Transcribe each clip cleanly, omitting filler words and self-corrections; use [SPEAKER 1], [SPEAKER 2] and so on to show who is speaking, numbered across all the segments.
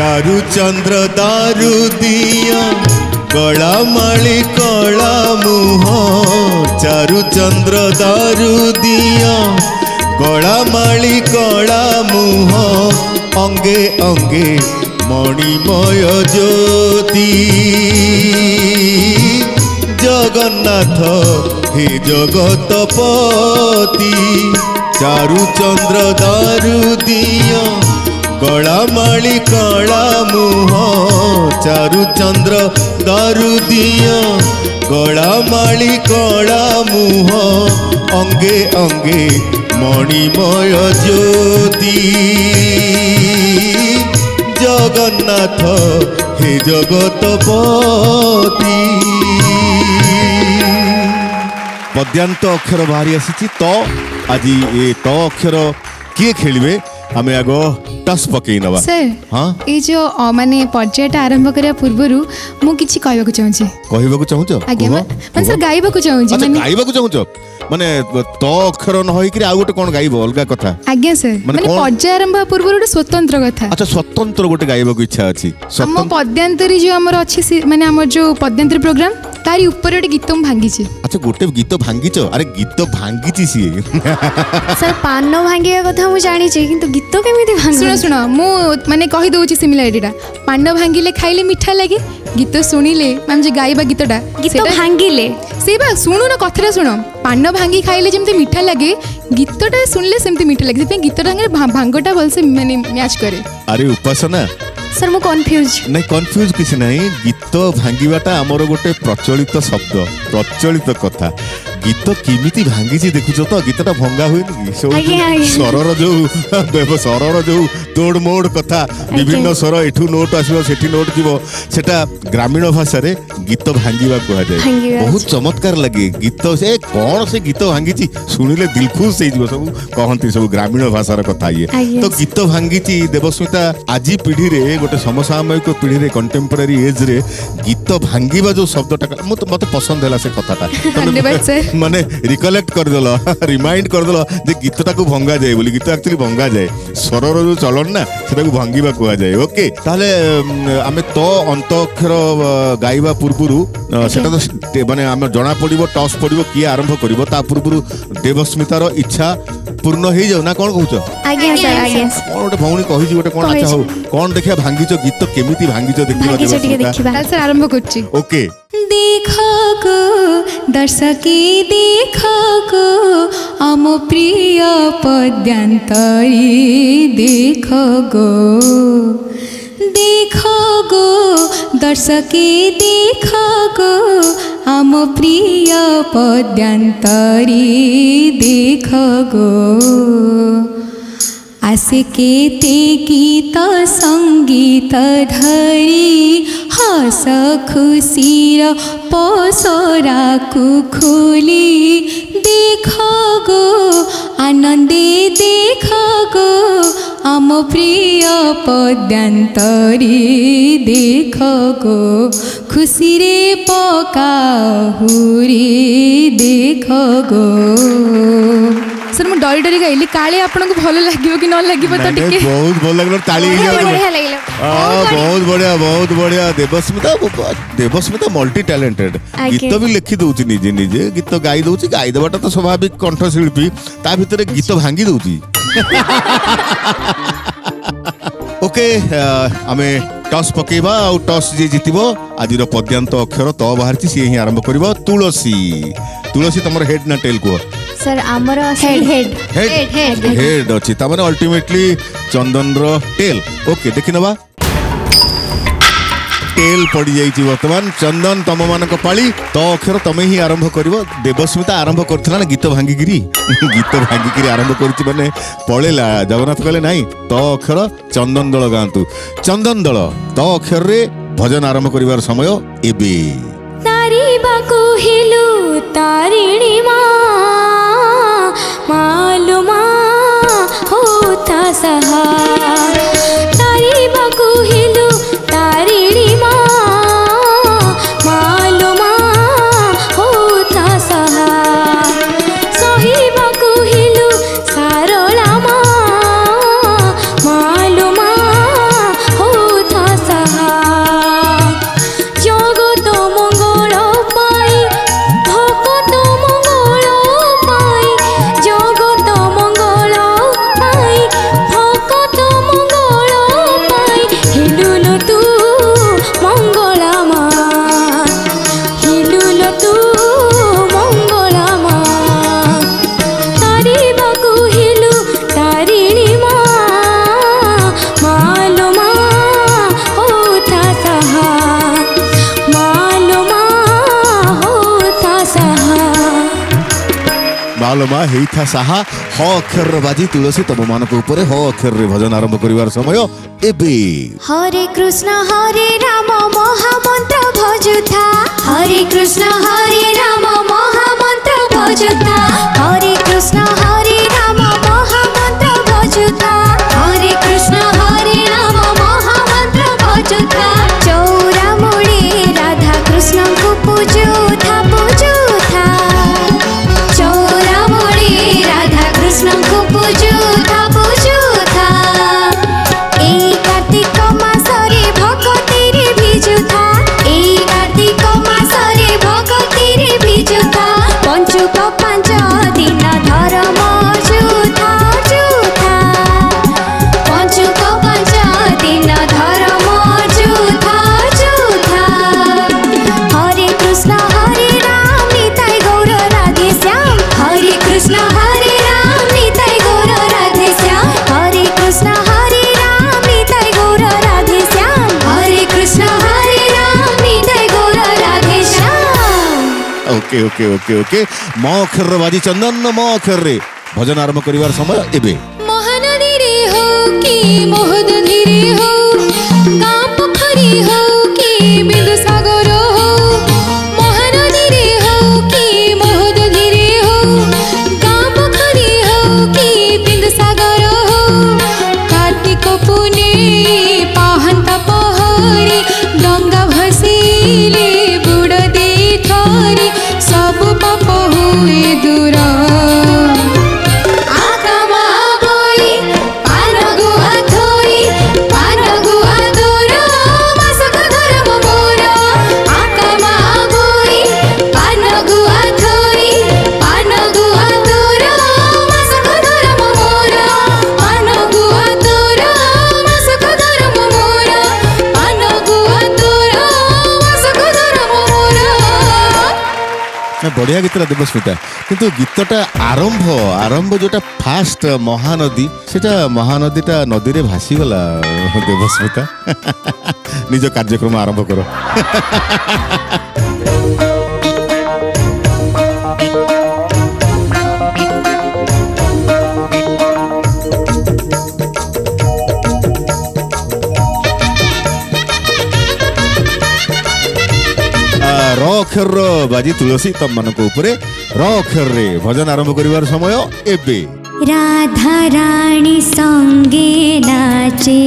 [SPEAKER 1] चारु चंद्र दारु दिया कला माली कला मुह चारु चंद्र दारु दिया कला माली कला मुह अंगे अंगे मणिमय ज्योति जगन्नाथ हे जगतपति चारु चंद्र दारु दिया कला माली कला मुह चारु चंद्र दारु दिया कला माली कला मुह अंगे अंगे मणिमय ज्योति जगन्नाथ हे जगतपति पद्यांत अक्षर बाहरी आसी तो आज ये तो अक्षर किए खेलिए आमे आगो टस पकई नवा
[SPEAKER 2] सर
[SPEAKER 1] हाँ
[SPEAKER 2] ये जो माने पर्यायटा आरंभ करिया पूर्वरु मु किछि कहबाकू चाहूची
[SPEAKER 1] कहबाकू चाहूचो
[SPEAKER 2] आज्ञा माने सर गाइबाकू चाहूची
[SPEAKER 1] माने गाइबाकू चाहूचो माने तो अक्षर न होई कि आ गोटे कोन गाइबो अलगा कथा
[SPEAKER 2] आज्ञा सर माने पर्याय आरंभ पूर्वरु गोटे स्वतंत्र कथा
[SPEAKER 1] अच्छा स्वतंत्र गोटे गाइबाकू इच्छा अछि
[SPEAKER 2] हम पद्यांतरी जो हमर अछि माने हमर जो पद्यांतरी प्रोग्राम तारी ऊपर गोटे गीत भांगी
[SPEAKER 1] अच्छा गोटे गीत भांगीच अरे गीत भांगी सी
[SPEAKER 3] सर पान भांगिया कथा मु जानी छी किंतु गीत केमिति भांग
[SPEAKER 2] सुनो सुनो मु माने कहि दउची सिमिलरिटीटा पान भांगिले खाइले मिठा लागे गीत सुनिले हम जे गाइबा गीतटा
[SPEAKER 3] गीत भांगिले
[SPEAKER 2] से बा सुनु न कथरा सुनो पान भांगी खाइले जेमते मिठा लागे गीतटा सुनले सेमते मिठा लागे से गीतटा भांगटा भलसे माने मैच करे
[SPEAKER 1] अरे उपासना
[SPEAKER 3] सर मु कंफ्यूज
[SPEAKER 1] नहीं कंफ्यूज किसी नहीं गीत भांगीबाटा आमर गोटे प्रचलित शब्द प्रचलित कथा गीत किमिति भांगी देखुच तो गीतटा भंगा हुए स्वरर जो स्वरर जो तोड़ मोड़ कथा विभिन्न स्वर एठू नोट आसो सेठी नोट जीवो सेटा ग्रामीण भाषा रे गीत भांगीबा कहा जाए बहुत चमत्कार लगे गीत से कौन से गीत भांगी शुणिले दिल खुश हो जीवो सब कहंती सब ग्रामीण भाषार कथा ये तो गीत भांगी देवस्मिता आज पीढ़ी रे गोटे समसामयिक पीढ़ी रे कंटेम्पोरारी एज रे गीत भांगीबा जो शब्दटा मते पसंद है से कथाटा माने रिकलेक्ट कर देलो रिमाइंड कर देलो जे गीतटा को भंगा जाए बोली गीत एक्चुअली भंगा जाए स्वरर जो चलन ना सेटा को भांगीबा कहा जाए ओके ताले आमे तो अंत अक्षर गाइबा पूर्वरु सेटा तो माने आमे जणा पड़िबो टॉस पड़िबो किए आरंभ करिवो ता पूर्वरु देवस्मितार इच्छा पूर्ण हो जाऊ ना कौन कहूच
[SPEAKER 3] आज्ञा सर आज्ञा
[SPEAKER 1] कौन गोटे भौणी कहि गोटे कौन अच्छा हो कौन देखिया भांगीचो गीत केमिति भांगीचो देखिबा
[SPEAKER 2] सर आरंभ करछि
[SPEAKER 1] ओके
[SPEAKER 2] देखो गो दर्शकी देखो गो आम प्रिय पद्यांतरी देखो गो दर्शकी देखो गो आम प्रिय पद्यांतरी देखो गो आसे केते गीत संगीत धरी हस खुशीर पसरा को खोली देख गो आनंदे देख गो आम प्रिय पद्यांतरी देख गो खुशी रे पकाहुरी देख गो सर मु डरी डरी गाइली काले आपन को भलो लागियो कि न लागियो तो टिके
[SPEAKER 1] बहुत भलो लागलो ताली बहुत बढ़िया देवस्मिता मल्टी टैलेंटेड गीत भी लिखि दउची निजे निजे गीत गाई दउची गाई देबाटा तो स्वाभाविक कंठशिल्पी ता भितरे गीत भांगी दउची ओके आमे टॉस पकेबा और टॉस जे जितिबो आजिर पद्यांत अक्षर तो बाहरची सी ही आरंभ करिवो तुलसी तुलसी तमर हेड ना टेल को
[SPEAKER 3] सर आमर
[SPEAKER 1] हेड अछि त माने अल्टीमेटली चंदन रो टेल ओके देखि नबा टेल पड़ी जाइछि वर्तमान चंदन तम मानक पाली तो अक्षर तमे ही आरंभ करिवो देवस्मिता आरंभ करथला ना गीत भांगीगिरी आरंभ करछि माने पळेला जगन्नाथ कहले नाही तो अक्षर चंदन दल गांतु चंदन दल तो अक्षर रे भजन आरंभ करिवार समय एबे
[SPEAKER 3] तारी बाको हिलु तारिणी मालुमा होता सहा तारी बाको हिलु तारिणी मालुमा होता सहा सही बाको हिलु सारला मालुमा होता
[SPEAKER 1] मालमा हेइथा साहा ह अक्षर बाजी तुलसी तम मानक उपरे ह अक्षर रे भजन आरंभ करिवार समय एबे।
[SPEAKER 3] हरे कृष्ण हरे राम महामंत्र भजुथा हरे कृष्ण हरे राम महामंत्र भजुथा हरे कृष्ण हरे राम महामंत्र भजुथा हरे कृष्ण हरे राम महामंत्र भजुथा चौरामूळे राधा कृष्ण को पूजुथा पूजुथा चौरामूळे राधा कृष्ण को पूजुथा पूजुथा এই কার্তিক মাসরে ভগতিরে ভিজুথা এই কার্তিক মাসরে ভগতিরে ভিজুথা পঞ্চুক পাঁচ দিন ধর্ম যুথা যুথা পঞ্চুক পাঁচ দিন ধর্ম যুথা যুথা হরে কৃষ্ণ হরে রাম নিতাই গৌর রাধে শ্যাম হরে কৃষ্ণ হরে রাম নিতাই গৌর রাধে শ্যাম হরে কৃষ্ণ হরে রাম নিতাই গৌর রাধে শ্যাম হরে কৃষ্ণ হরে রাম নিতাই গৌর রাধে শ্যাম।
[SPEAKER 1] ओके ओके ओके ओके म अक्षर रे बाजी चंदन म अक्षर रे भजन आरंभ करिवार समय एबे।
[SPEAKER 2] महानदी रे हो कि महोदधि रे हो गाँ पोखरी हो कि बिंदु सागर हो महानदी रे हो कि महोदधि रे हो गाँ पोखरी हो कि बिंदु सागर हो कार्तिक पुने पाहंता पहरी डंगा भसिले बुड़ दे थरी सब पाप हुए दूर आकामा बोई पान गुआ थोई पान गुआ दूर मासक धर्म मोर आकामा बोई पान गुआ थोई पान गुआ दूर मासक धर्म मोर पान गुआ दूर मासक धर्म मोर पान गुआ दूर मासक धर्म मोर।
[SPEAKER 1] ना बढ़िया गीत देवस्मिता किंतु गीतटा आरंभ आरंभ जोटा फास्ट महानदी सेटा महानदीटा नदी रे भासी गला देवस्मिता निज कार्यक्रम आरंभ करो। र अक्षर बाजी तुलसी तम मानक उपरे र अक्षर रे भजन आरंभ करिवार समय एबे।
[SPEAKER 3] राधा रानी संगे नाचे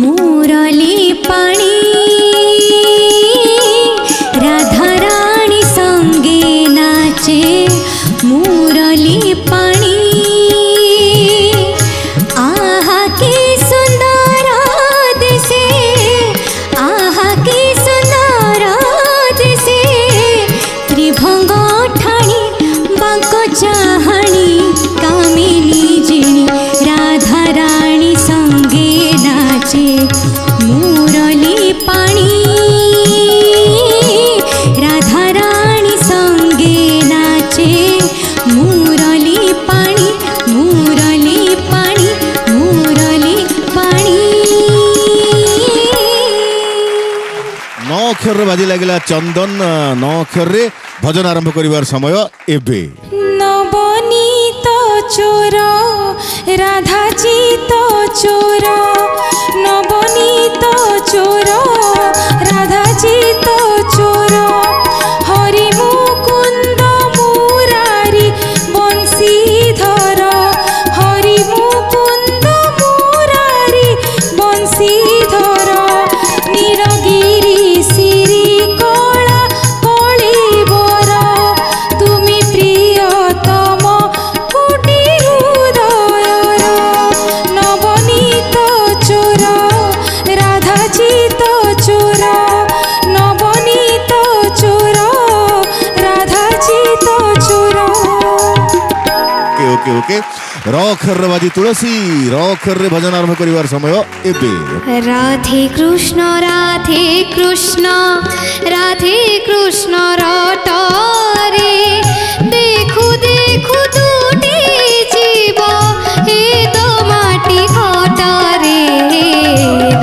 [SPEAKER 3] मुरली पाणी राधा रानी संगे नाचे मुरली पाणी आहा के सुंदर दिसे आहा के सुंदर दिसे त्रिभंग ठाणी बांक चाहाणी कामिनी जिणी राधा रानी संगे नाचे मुरली पाणी राधा रानी संगे नाचे मुरली पाणी मुरली पाणी मुरली पाणी।
[SPEAKER 1] न अक्षर रे बाजी लागिला चंदन न अक्षर रे भजन आरंभ करिवार समय एबे।
[SPEAKER 2] नवनीत चोर राधाजी तो चोर नवनीत चोर राधाजी तो चोर हरि मुकुंद मुरारी बंशीधर हरि मुकुंद मुरारी बंशीधर नीलगिरी सिरी कला कलिबर तुमी प्रियतम कोटि हृदयर नवनीत चोर राधाजी तो चोर नवनीत चोर राधाजी तो चोर।
[SPEAKER 1] ओके ओके ओके र अक्षर रे बाजी तुलसी र अक्षर रे भजन आरंभ करिवार समय एबे।
[SPEAKER 3] राधे कृष्ण राधे कृष्ण रटरे देखु देखु दुटी जीव हे तो माटी घटरे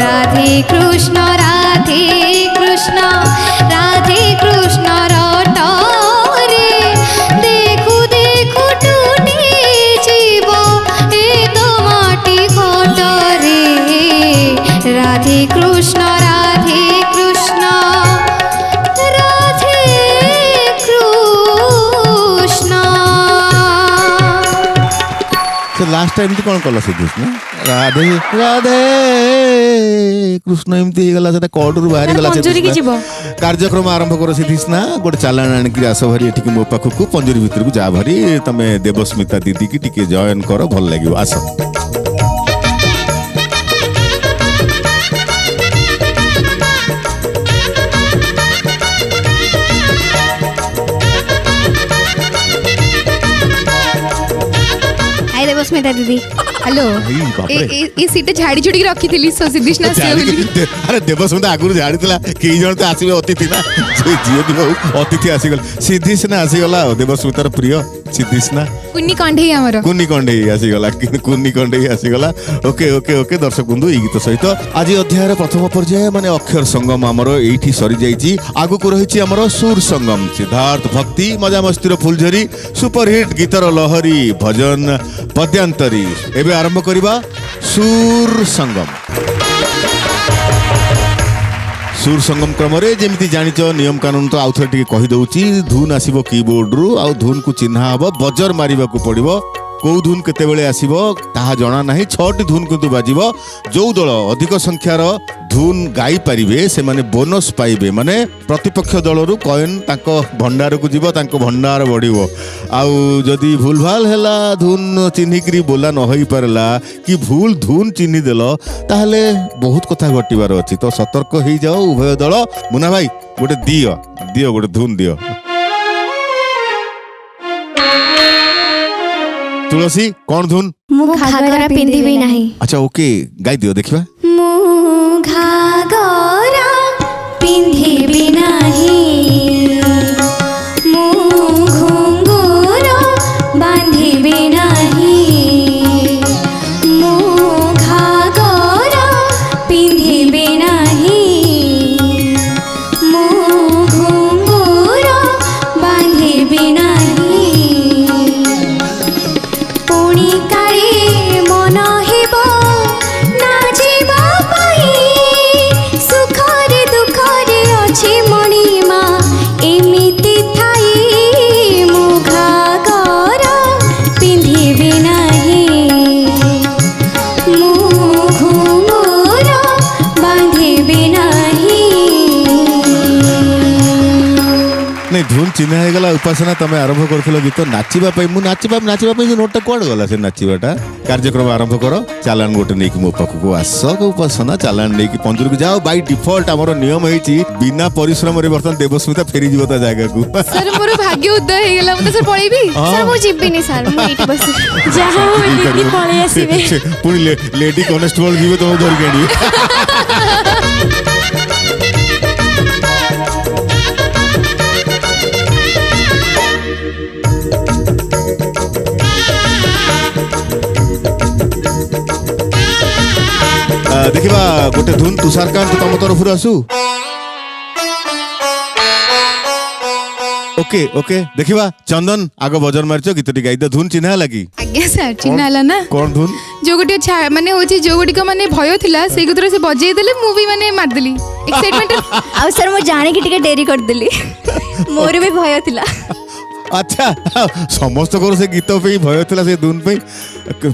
[SPEAKER 3] राधे कृष्ण रटरे देखु देखु
[SPEAKER 2] রাধে কৃষ্ণ রাধে কৃষ্ণ রাধে কৃষ্ণ।
[SPEAKER 1] ସେ ଲାଷ୍ଟ ଏମିତି କ'ଣ କଲା ଶ୍ରୀକୃଷ୍ଣ ରାଧେ ରାଧେ କୃଷ୍ଣ ଏମିତି ହେଇଗଲା ସେଟା କଡ଼ରୁ ବାହାରିଗଲା।
[SPEAKER 3] ପଞ୍ଜୁରୀକି ଯିବ।
[SPEAKER 1] କାର୍ଯ୍ୟକ୍ରମ ଆରମ୍ଭ କର ସିଦ୍ଧିସ୍ନା ଗୋଟେ ଚାଲାଣ ଆଣିକି ଆସ ଭାରି ଏଠିକି ମୋ ପାଖକୁ ପଞ୍ଜୁରୀ ଭିତରକୁ ଯା ଭାରି ତମେ ଦେବସ୍ମିତା ଦିଦିକି ଟିକେ ଜଏନ୍ କର ଭଲ ଲାଗିବ ଆସ।
[SPEAKER 3] ହାଇ ଦେବସ୍ମିତା ଦିଦି।
[SPEAKER 2] ହ୍ୟାଲୋ
[SPEAKER 1] ଏଇ ବାପରେ।
[SPEAKER 2] ଏ ସିଟ୍ ଝାଡ଼ି ଛୁଡ଼ିକି ରଖିଥିଲି ସିଦ୍ଧିସ୍ନା ଆସିବ ବୋଲି।
[SPEAKER 1] ଆରେ ଦେବସ୍ମିତା ଆଗରୁ ଜାଣିଥିଲା କେଇ ଜଣ ତ ଆସିବେ ଅତିଥି ନା ସେ ଝିଅ ବି ହଉ ଅତିଥି ଆସିଗଲେ ସିଦ୍ଧିସ୍ନା ଆସିଗଲା ଆଉ ଦେବସ୍ମିତାର ପ୍ରିୟ ସିଦ୍ଧିସ୍ନା
[SPEAKER 2] କୁନି କଣ୍ଢେଇ ଆମର
[SPEAKER 1] କୁନି କଣ୍ଢେଇ ଆସିଗଲା କୁନି କଣ୍ଢେଇ ଆସିଗଲା। ଓକେ ଓକେ ଓକେ ଦର୍ଶକ ବନ୍ଧୁ ଏଇ ଗୀତ ସହିତ ଆଜି ଅଧ୍ୟାୟର ପ୍ରଥମ ପର୍ଯ୍ୟାୟ ମାନେ ଅକ୍ଷର ସଙ୍ଗମ ଆମର ଏଇଠି ସରିଯାଇଛି। ଆଗକୁ ରହିଛି ଆମର ସୁର ସଙ୍ଗମ ସିଦ୍ଧାର୍ଥ ଭକ୍ତି ମଜାମସ୍ତିର ଫୁଲଝରି ସୁପରହିଟ୍ ଗୀତର ଲହରୀ ଭଜନ ପଦ୍ୟାନ୍ତରୀ। ଏବେ ଆରମ୍ଭ କରିବା ସୁର ସଙ୍ଗମ। ସୁର ସଙ୍ଗମ କ୍ରମରେ ଯେମିତି ଜାଣିଛ ନିୟମ କାନୁନ ତ ଆଉ ଥରେ ଟିକେ କହିଦଉଛି। ଧୁନ୍ ଆସିବ କିବୋର୍ଡରୁ ଆଉ ଧୁନ୍କୁ ଚିହ୍ନା ହବ ବଜର ମାରିବାକୁ ପଡିବ। କୋଉ ଧୁନ୍ କେତେବେଳେ ଆସିବ ତାହା ଜଣା ନାହିଁ। 6ଟି ଧୁନ୍ କିନ୍ତୁ ବାଜିବ। ଯୋଉ ଦଳ ଅଧିକ ସଂଖ୍ୟାର ଧୁନ୍ ଗାଇ ପାରିବେ ସେମାନେ ବୋନସ୍ ପାଇବେ ମାନେ ପ୍ରତିପକ୍ଷ ଦଳରୁ କଏନ୍ ତାଙ୍କ ଭଣ୍ଡାରକୁ ଯିବ ତାଙ୍କ ଭଣ୍ଡାର ବଢିବ। ଆଉ ଯଦି ଭୁଲ ଭାଲ ହେଲା ଧୁନ୍ ଚିହ୍ନିକିରି ବୋଲା ନ ହେଇପାରିଲା କି ଭୁଲ ଧୁନ୍ ଚିହ୍ନି ଦେଲ ତାହେଲେ ବହୁତ କଥା ଘଟିବାର ଅଛି। ତ ସତର୍କ ହେଇଯାଅ ଉଭୟ ଦଳ। ମୁନା ଭାଇ ଗୋଟେ ଦିଅ ଗୋଟେ ଧୁନ୍ ଦିଅ। ତୁଳସୀ କ'ଣ ଧୁନ୍?
[SPEAKER 3] ମୁଁ ଘାଗରା ପିନ୍ଧିବି ନାହିଁ।
[SPEAKER 1] ଆଚ୍ଛା ଓକେ ଗାଇ ଦିଅ ଦେଖିବା।
[SPEAKER 3] ମୁଁ ଘାଗରା ପିନ୍ଧିବି ନାହିଁ ମୁଁ ଘୁଙ୍ଗୁର ବାନ୍ଧିବି ନାହିଁ ମୁଁ ଘାଗରା ପିନ୍ଧିବି ନାହିଁ ମୁଁ ଘୁଙ୍ଗୁର ବାନ୍ଧିବି ନାହିଁ ପୁଣି କାଳେ ମନ ହେବ ନାଚିବା ପାଇଁ ସୁଖରେ ଦୁଃଖରେ ଅଛି ମଣିମା ଏମିତି ଥାଇ ମୁଁ ଘାଗରା ପିନ୍ଧିବି ନାହିଁ ମୁଁ ଘୁଙ୍ଗୁର ବାନ୍ଧିବି ନାହିଁ।
[SPEAKER 1] ନାଇଁ ଧୁନ୍ ଚିହ୍ନା ହେଇଗଲା। ଉପାସନା ତମେ ଆରମ୍ଭ କରୁଥିଲ ଗୀତ ନାଚିବା ପାଇଁ। ମୁଁ ନାଚିବା ପାଇଁ ସେ ନୋଟଟା କୁଆଡ଼େ ଗଲା ସେ ନାଚିବାଟା? କାର୍ଯ୍ୟକ୍ରମ ଆରମ୍ଭ କର। ଚାଲାଣ ଗୋଟେ ନେଇକି ମୋ ପାଖକୁ ଆସ। ଉପାସନା ଚାଲାଣ ନେଇକି ପଞ୍ଜୁରୀକୁ ଯାଅ। ବାଇ ଡିଫଲ୍ଟ ଆମର ନିୟମ ହେଇଛି ବିନା ପରିଶ୍ରମରେ ବର୍ତ୍ତମାନ ଦେବସ୍ମିତା ଫେରିଯିବ ତା ଜାଗାକୁ।
[SPEAKER 2] ସାର୍ ମୋର ଭାଗ୍ୟ ଉଦୟ ହେଇଗଲା ମୁଁ ତ ସାର୍ ପଳେଇବି।
[SPEAKER 3] ସାର୍ ମୁଁ ଯିବିନି ସାର୍ ମୁଁ ଏଇଠି ବସି ଯାହା ହଉ ଦିଦି ପଳେଇ ଆସିବେ।
[SPEAKER 1] ପୁଣି ଲେଡି କନେଷ୍ଟବଳ ଯିବେ ତମକୁ ଧରିକି ଆଣିବେ। ଦେଖିବା ଗୋଟେ ଧୁନ୍ ତୁଷାରକାନ୍ତ ତମ ତରଫରୁ ଆସୁ। ଓକେ ଓକେ ଦେଖିବା ଚନ୍ଦନ ଆଗ ବଜର ମାରିଛ ଗୀତଟି ଗାଇଦ ଧୁନ୍ ଚିହ୍ନା ହେଲା କି?
[SPEAKER 2] ଆଜ୍ଞା ସାର୍ ଚିହ୍ନା ହେଲା ନା।
[SPEAKER 1] କ'ଣ ଧୁନ୍?
[SPEAKER 2] ଯୋଉ ଗୋଟେ ମାନେ ହଉଛି ଯୋଉ ଗୁଡ଼ିକ ମାନେ ଭୟ ଥିଲା ସେଇ ଗୀତରେ ସେ ବଜେଇ ଦେଲେ ମୁଁ ବି ମାନେ ମାରିଦେଲି ଏକ୍ସାଇଟମେଣ୍ଟ।
[SPEAKER 3] ଆଉ ସାର୍ ମୁଁ ଜାଣିକି ଟିକେ ଡେରି କରିଦେଲି ମୋର ବି ଭୟ ଥିଲା।
[SPEAKER 1] ଆଚ୍ଛା ସମସ୍ତଙ୍କର ସେ ଗୀତ ପାଇଁ ଭୟ ଥିଲା ସେ ଧୁନ୍ ପାଇଁ।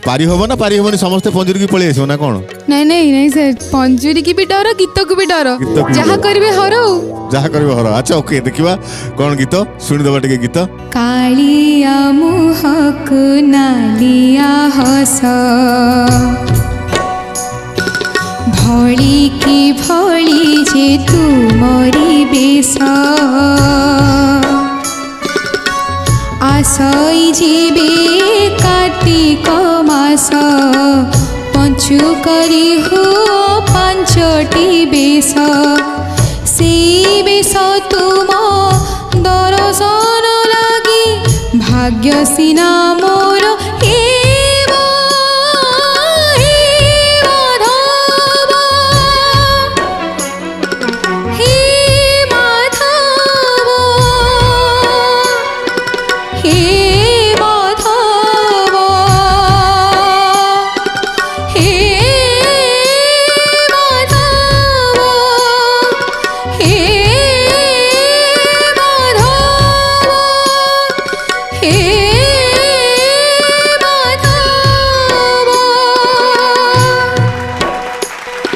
[SPEAKER 1] ପାରି ହବ ନା ପାରି ହବନି ସମସ୍ତେ ପଞ୍ଜୁରୀକି ପଳେଇ ଆସିବ ନା କ'ଣ?
[SPEAKER 2] ନାଇଁ ସାର୍ ପଞ୍ଜୁରୀକି ବି ଡର ଗୀତକୁ ବି ଡର
[SPEAKER 1] ଗୀତକୁ ବି
[SPEAKER 2] ଯାହା
[SPEAKER 1] ଡର।
[SPEAKER 2] କରିବେ ହର ଆଉ।
[SPEAKER 1] ଯାହା କରିବ ହର। ଆଚ୍ଛା ଓକେ ଦେଖିବା କ'ଣ ଗୀତ ଶୁଣିଦେବା ଟିକେ ଗୀତ।
[SPEAKER 2] କାଳିଆ ମୁହକୁ ନାଲିଆ ହସ ଭଳି କି ଭଳି ଯେ ତୁମରି ବେଶ ଆସଇ ଯିବେ କାର୍ତ୍ତିକ ମାସ ପଞ୍ଚୁ କରି ହୋ 5ଟି ବେଶ ସେଇ ବେଶ ତୁମ ଦର୍ଶନ ଲାଗି ଭାଗ୍ୟ ସିନା ମୋର ହେ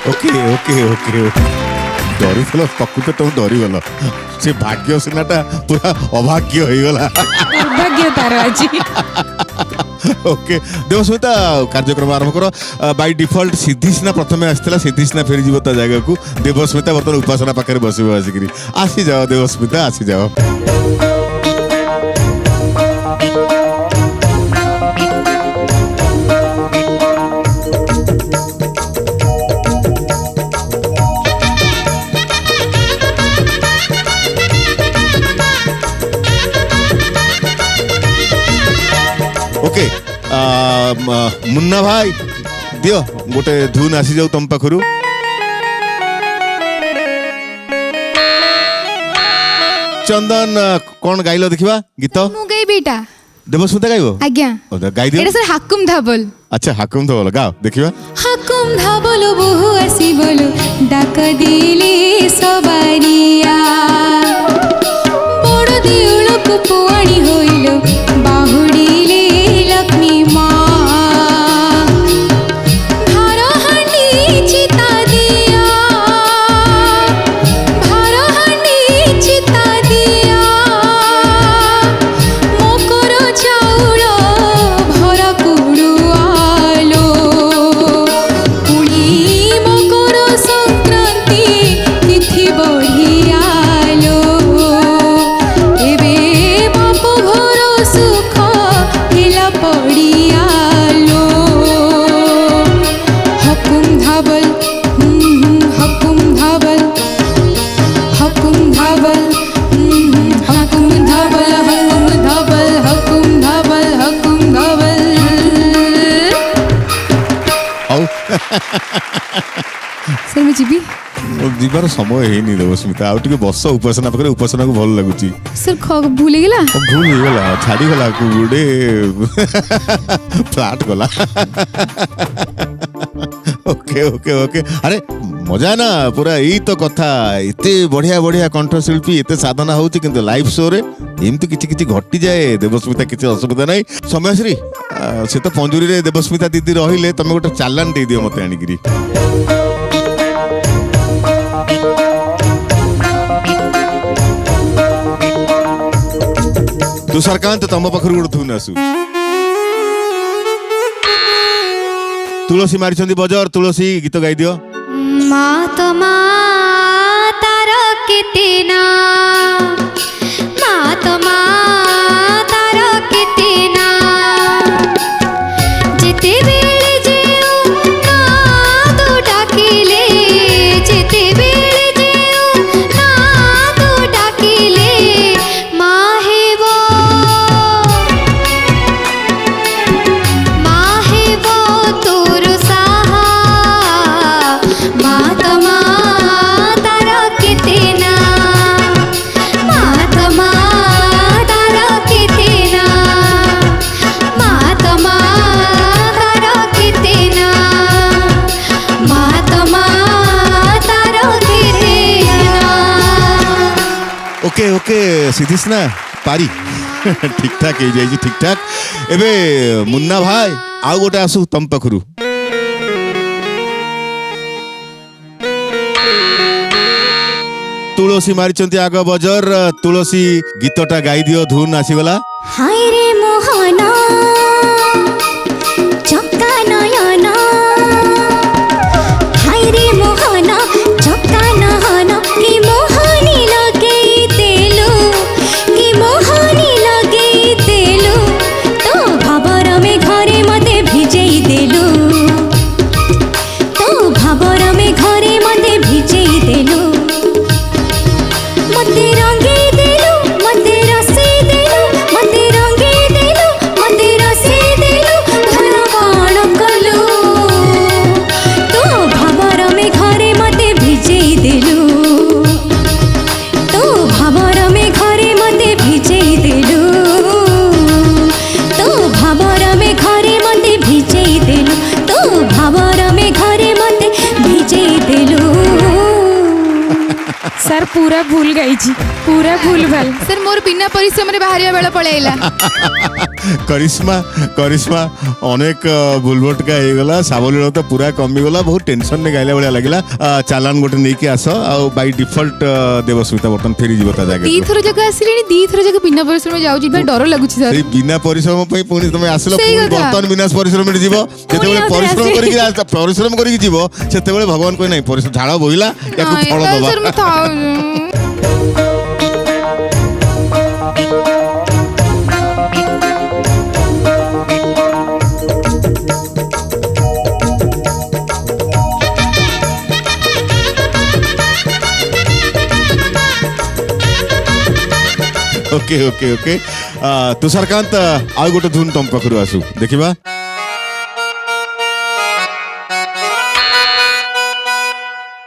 [SPEAKER 1] ओके ओके ओके डरी प्रकृत तुम डरीगल से भाग्य सिनाटा पूरा अभाग्य हो गला
[SPEAKER 2] दुर्भाग्य तार आज
[SPEAKER 1] ओके देवस्मिता कार्यक्रम आरंभ कर बाय डिफॉल्ट सिद्धिस्ना प्रथम आसला सिद्धिस्ना फेरी जीव ता जगह को देवस्मिता बर्तमान उपासना पाखे बस आसिक आसी जाओ देवस्मिता आसी जाओ ओके मुन्ना भाई दियो गोटे धुन आसी जाऊ तुम पाखरु चंदन कौन गाइल देखिबा गीत
[SPEAKER 2] मु गाइबीटा
[SPEAKER 1] देवस्मिता गाइबो
[SPEAKER 2] आज्ञा
[SPEAKER 1] गाई दियो
[SPEAKER 2] एटा सर हाकुम धाबल
[SPEAKER 1] अच्छा हाकुम तो बोलो गाओ देखिबा
[SPEAKER 2] हाकुम धाबल बहु आसी बोलो डाक दिले सबारिया बड़ देउल को पुआणी होइलो बाहुडीले लक्ष्मी माँ भार हांडी चिता दिया भार हांडी चिता दिया मकर चाउल भर कुड़ुआलो पुणी मकर संक्रांति तिथि बढ़ियालो एबे बाप घर सुख हेला पड़ियालो हकुम धाबल हकुम धाबल हकुम धाबल हकुम धाबल हकुम धाबल हकुम धाबल हकुम धाबल
[SPEAKER 1] आउ
[SPEAKER 2] सर मैं जीबी
[SPEAKER 1] जीवार समय हेनी देवस्मिता आउ टिके बस उपासना पाखे उपासना को भल लगुची
[SPEAKER 2] सर भूल गेला
[SPEAKER 1] भूल ହେଇଗଲା ଛାଡ଼ିଗଲା ଗୁଡେ फ्लाट गला ओके ओके ओके अरे मजा ना पूरा यही तो कथा एते बढ़िया बढ़िया कंठशिल्पी एते साधना होची किंतु लाइव शो रे एमती किछि किछि घटी जाए देवस्मिता किछि असुविधा नाही समयश्री से तो पंजुरी रे देवस्मिता दीदी रहिले तमे गोटे चालान दे दियो मते आनिगिरी तुषारकांत तम पाखरु गोटे थुन आसु तुलसी मारिछंदी बजर तुलसी गीत गाई दियो
[SPEAKER 3] मा तो मा तार केते ना मा तो मा तार केते ना जेते बेले जेउ ना तो डाकिले जेते बेले जेउ ना तो डाकिले मा हेबो तोर साहा मा तो मा तार केते ना मा तो मा तार केते ना मा तो मा तार केते ना मा तो मा तार केते ना
[SPEAKER 1] ओके ओके सिद्धिस ना पारी ठीक ठाक हो जाई ठीक ठाक एबे मुन्ना भाई आउ गोटे आसु तम पाखरु तुलसी मारिचंती आग बजर तुलसी गीतटा गाई दियो धुन आसीगला
[SPEAKER 3] हाय रे मोहना चक्का नयना हाय रे मोहना चक्का नयना कि मोहनी लगेई देलु कि मोहनी लगेई देलु तो भाबर में घरे मते भिजेई देलु तो भाबर में घरे मते भिजेई देलु मते रंगे देलु मते रसी देलु मते रंगे देलु मते रसी
[SPEAKER 2] ସାର୍ ପୁରା ଭୁଲ ଗାଇଛି, ପୁରା ଭୁଲ ଭାଲ।
[SPEAKER 4] ସାର୍ ମୋର ବିନା ପରିଶ୍ରମରେ ବାହାରିବା ବେଳ ପଳେଇଲା।
[SPEAKER 1] करिश्मा करिश्मा अनेक भूलभटका ହେଇଗଲା ସାବলীଳତା ପୁରା କମିଗଲା ବହୁତ ଟେନସନ ରେ ଗାଇଲା ଭଳିଆ ଲାଗିଲା ଚାଲାନ ଗୋଟେ ନେଇକି ଆସ ଆଉ ବାଇ ଡିଫଲ୍ଟ ଦେବସ୍ମିତା ବର୍ତ୍ତମାନ ଫେରି ଯିବ ତା ଜାଗାରେ
[SPEAKER 4] ଦିଥର ଯାକ ଆସିଲେଣି ଦିଥର ଯାକ ବିନା ପରିଶ୍ରମ ଯାଉଛି ଭାଇ ଡର ଲାଗୁଛି ସାର୍
[SPEAKER 1] ସେଇ ବିନା ପରିଶ୍ରମ ପାଇଁ ପୁଣି ତମେ ଆସିଲ
[SPEAKER 4] ସେଇ
[SPEAKER 1] ପୁଣି
[SPEAKER 4] କଥା।
[SPEAKER 1] ବର୍ତ୍ତମାନ ବିନା ପରିଶ୍ରମରେ ଯିବ ଯେତେବେଳେ ପରିଶ୍ରମ କରିକି ଯିବ ସେତେବେଳେ ଭଗବାନ କହେ ନାହିଁ ଝାଳ ବୋହିଲା ୟାକୁ ଫଳ
[SPEAKER 4] ନାଇଁ,
[SPEAKER 1] ଦବା
[SPEAKER 4] ସାର୍ ମୁଁ
[SPEAKER 1] ओके ओके ओके तुषारकांत आउ गोटे धुन तुम पाखु आसु देखिबा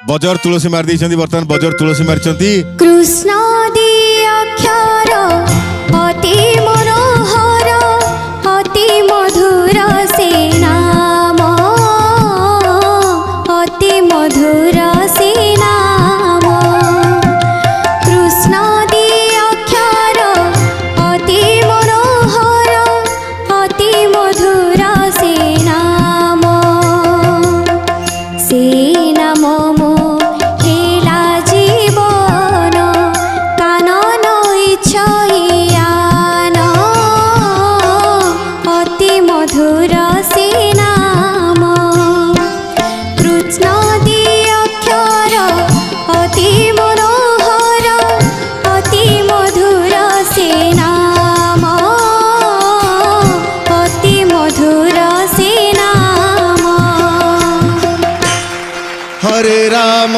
[SPEAKER 1] बजर तुलसी मार दी बर्तमान बजर तुलसी मारी
[SPEAKER 3] कृष्ण दी अक्षर अति मनोहर अति मधुर से नाम अति मधुर से नाम कृष्ण दी अक्षर अति मनोहर अति मधुर से नाम से नाम
[SPEAKER 1] हरे राम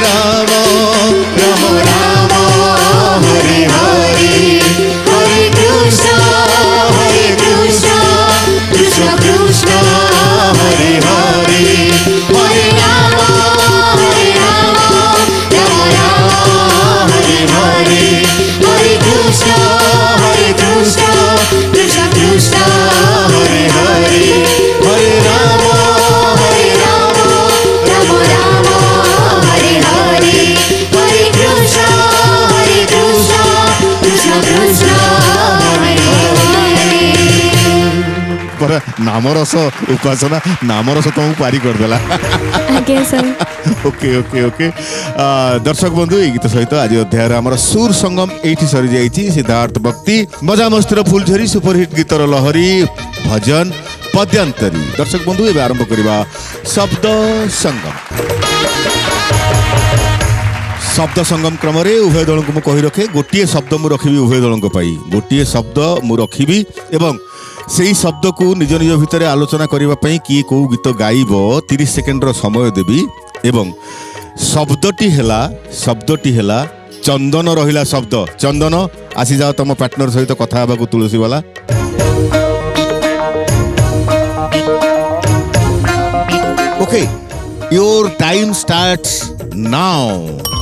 [SPEAKER 1] राम राम हरे हरे हरे कृष्ण कृष्ण कृष्ण हरे हरे हरे राम राम हरे हरे हरे कृष्ण कृष्ण कृष्ण हरे हरे हरे राम नाम रस उपासना नाम रस तुमको पारी करदेला ओके ओके ओके दर्शक बंधु ये गीत सहित आज अध्याय आम सुर संगम ये सरी जाइए सिद्धार्थ भक्ति मजा मस्तिर फुलझरी सुपरहिट गीतर लहरी भजन पद्यांतरी दर्शक बंधु ये आरंभ करवा शब्द संगम शब्द संगम क्रम उभय दल को कही रखे गोटे शब्द मु रखी उभय दल गोटे शब्द मु रखी एवं से शब्द को निज निज भितर आलोचना करने किए कौ गीत गाइब 30 सेकेंड समय देवी एवं शब्दटी है चंदन रहिला शब्द चंदन आसी जाओ तुम पार्टनर सहित कथा हेबाकु तुलसी वाला okay your time starts now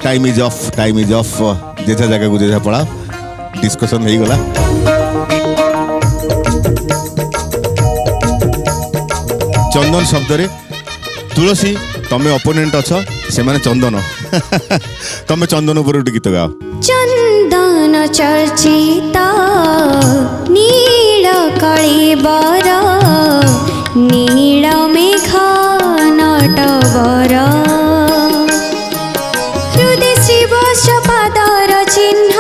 [SPEAKER 1] time is of Jeddah जगह को जेजा पड़ा डिस्कशन हो गला चंदन शब्द रे तुलसी तमे ओपोनेंट अछ से माने चंदन तमे चंदन ऊपर गीत गाओ
[SPEAKER 3] चंदन चर्चिता नील कळीबर नील मेघ नटवर पादर चिन्ह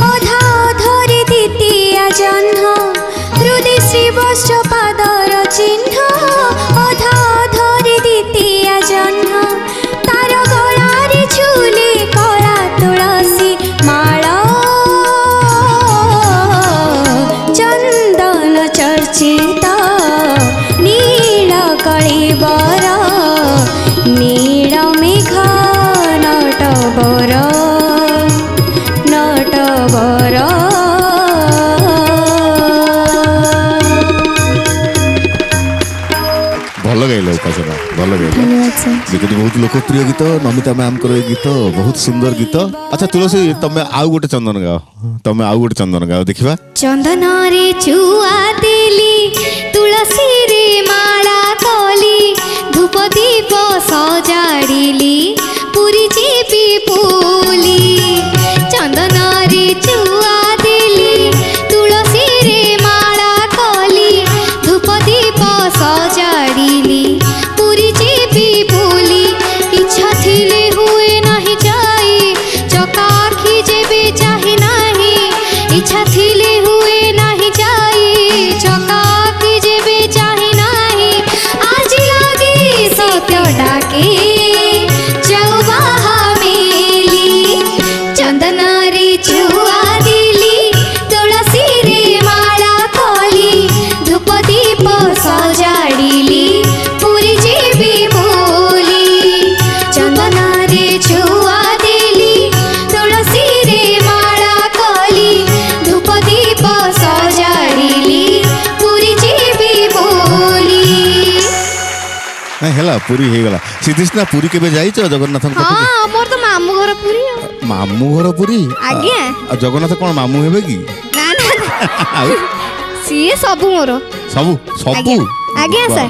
[SPEAKER 3] अधा धरी द्वितीय जन्ह हृदय श्रीवत्स पादर चिन्ह अधा धरी द्वितीय जन्ह तार गलारे झुले कला तुलसी माला चंदन चर्चित नील कळीबर नी
[SPEAKER 1] देखते बहुत लोकप्रिय गीत नमिता मैम को गीत बहुत सुंदर गीत। अच्छा तुलसी तमें आउ गोटे चंदन गाओ, तमें आउ गोटे चंदन गाओ देखिबा।
[SPEAKER 3] चंदन रे चुआ देली तुलसी रे माला कली धूप दीप सजाड़िली पुरी जीवी बोली। चंदन रे चुआ देली तुलसी रे माला कली धूप दीप सजाड़िली पुरी जीवी बोली। इच्छा थिले हुए नहीं जाई चका आखि जेबे चाहे नहीं। इच्छा थिले हुए नहीं जाई चका आखि जेबे चाहे नहीं। आज लागे सत्य डाके जाऊ बाहा मेली। चंदन रे चुआ दिली तुलसी रे माला कली धूप दीप सजाड़िली पुरी जीवी बोली। चंदन रे चुआ दिली तुलसी रे माला कली धूप दीप सजाड़िली पुरी जीवी बोली।
[SPEAKER 1] है पूरी हो गला। सिद्धिष्णा पूरी केबे जाइछ जगन्नाथ
[SPEAKER 2] हाँ मोर तो मामू घर पूरी
[SPEAKER 1] मामू घर पूरी
[SPEAKER 2] आज्ञा।
[SPEAKER 1] जगन्नाथ कौन मामू हेबे की?
[SPEAKER 2] ना ना
[SPEAKER 1] आउ
[SPEAKER 2] सीए सबू मोर
[SPEAKER 1] सबू सबू
[SPEAKER 2] आज्ञा सर।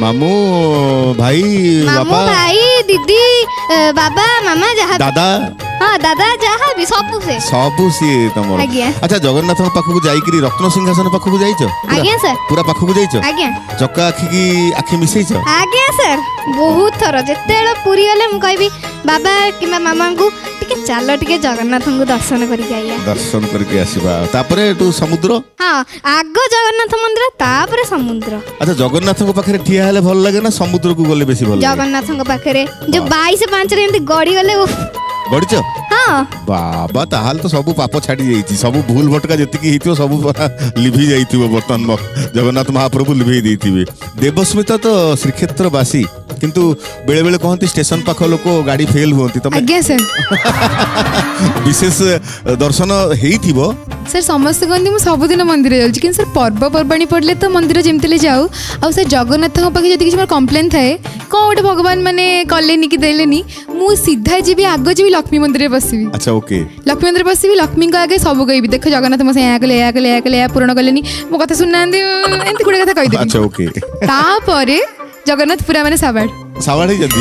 [SPEAKER 1] मामू भाई
[SPEAKER 2] मामू
[SPEAKER 1] बापा
[SPEAKER 2] भाई दीदी बाबा मामा जहाँ
[SPEAKER 1] दादा
[SPEAKER 2] हाँ दादा जहाँ भी सबू से
[SPEAKER 1] सबू सी तमर।
[SPEAKER 2] आज्ञा।
[SPEAKER 1] अच्छा जगन्नाथ पाखक जाइकरी रत्न सिंहासन पाखक जाइछ?
[SPEAKER 2] आज्ञा सर।
[SPEAKER 1] पूरा पाखक जाइछ?
[SPEAKER 2] आज्ञा
[SPEAKER 1] चक्का आखि की आखि मिसैछ?
[SPEAKER 2] आज्ञा सर बहुत थर जिते पूरी गले मु कहबी बाबा कि मामा को टिके चलो टिके जगन्नाथ को दर्शन करके आइया।
[SPEAKER 1] दर्शन करके आसीबा तापरे तू समुद्र।
[SPEAKER 2] हाँ आग जगन्नाथ मंदिर तापरे समुद्र।
[SPEAKER 1] अच्छा जगन्नाथ को पाखरे ठिया हेले भल लागे ना समुद्र को गले बेसी भल लागे?
[SPEAKER 2] जगन्नाथ पाखे जो 22-5 रे एमती गड़ी गले
[SPEAKER 1] गड़िछ?
[SPEAKER 2] हाँ
[SPEAKER 1] बाबा ताहाल तो सब पाप छाड़ी जाइछि सब भूल भटका जतिकी हिथियो सब लिभि जाइथिबो वर्तमान जगन्नाथ महाप्रभु लिभि देइथिबे। देवस्मिता तो श्रीक्षेत्र बासी किंतु बेले बेले कहती स्टेशन पाख लोक गाड़ी फेल हुअंती तमे
[SPEAKER 4] आज्ञा सर।
[SPEAKER 1] विशेष दर्शन हेइथिबो?
[SPEAKER 4] सर समस्त कहते मुझे सबुदिन मंदिर जाऊँ कि सर पर्वपर्वाणी पड़े तो मंदिर जमती जाऊ आ सर जगन्नाथ पाखे जब मोर कम्प्लेन थाए कौन गोटे भगवान मैंने कलेनी कि देलेनी मु सीधा जी आग जी लक्ष्मी मंदिर बसबी।
[SPEAKER 1] अच्छा ओके
[SPEAKER 4] लक्ष्मी मंदिर बसबी लक्ष्मी को आगे सब कहि देख जगन्नाथ मो या कले या कले या कले या पूरण कलेनी मो कथा सुनना एमती गुड़े कथा कहीदेवी।
[SPEAKER 1] अच्छा ओके
[SPEAKER 4] तापर जगन्नाथ पूरा मैंने साबाड़
[SPEAKER 1] साबाड़ ही जाती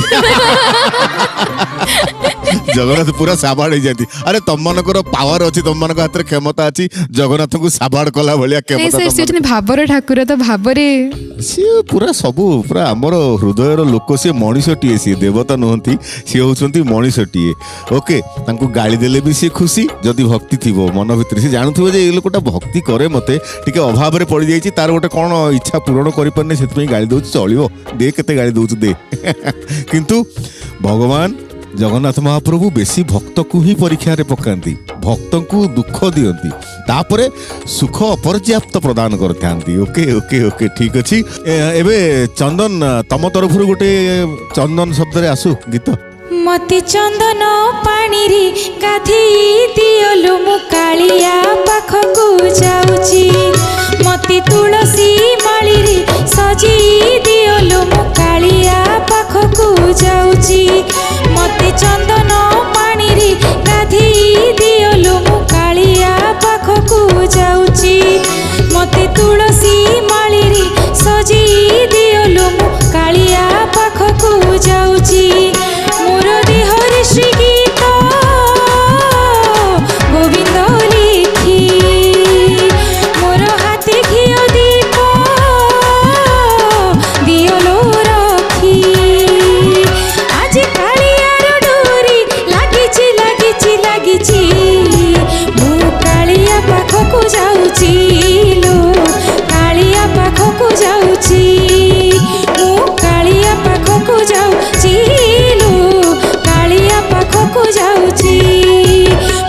[SPEAKER 1] जगन्नाथ पूरा साबाड़ ही जाती। अरे तुम मनकर पावर अच्छी तुम मन हाथ में क्षमता अच्छी जगन्नाथ को साबाड़ कला भाया क्षमता
[SPEAKER 4] भावर ठाकुर तो भावरे
[SPEAKER 1] सी पूरा सबू पूरा आमर हृदयर लोक सी मनीषटीए सी देवता नुहति सी होती मनीषटीए। ओके तांको गाली देले भी सी खुशी जदि भक्ति थी मन भितर सी जानू जे ये लोकटा भक्ति करे मते टिके अभाव रे पड़ जाइछि तार गोटे कौन इच्छा पूरण करि पारने सेतपई गाली दउछि चलिबो दे केते गाली दउछु दे किंतु भगवान जगन्नाथ महाप्रभु बेसी भक्त को ही परीक्षा रे पकांती भक्त को दुख दियंती तापरे सुख अपर्याप्त प्रदान करथांती। ओके ओके ओके ठीक अछि। एबे चंदन तम तरफ गोटे चंदन शब्द रे आसु गीत।
[SPEAKER 5] मते चंदन पानी रे गाधी दियलो मु कालिया पाखकु जाउची मते तुलसी माली रे सजी दियलो मु कालिया पाखकु जाउची मते चंदन पानी रे गाधी दियलो मु कालिया पाखकु जाउची मते तुलसी माली रे सजी दियलो मु कालिया पाखकु जाउची मोर देहरे श्री गीत गोविंद लिखी मोर हाथे घिय दीप दियलो रखी आज कालियार डोरी लागिची लागिची लागिची मु कालिया पाखकु जाउची लो कालिया पाखकु जाउची मु कालिया पाखकु जाउची पाखकु जाउची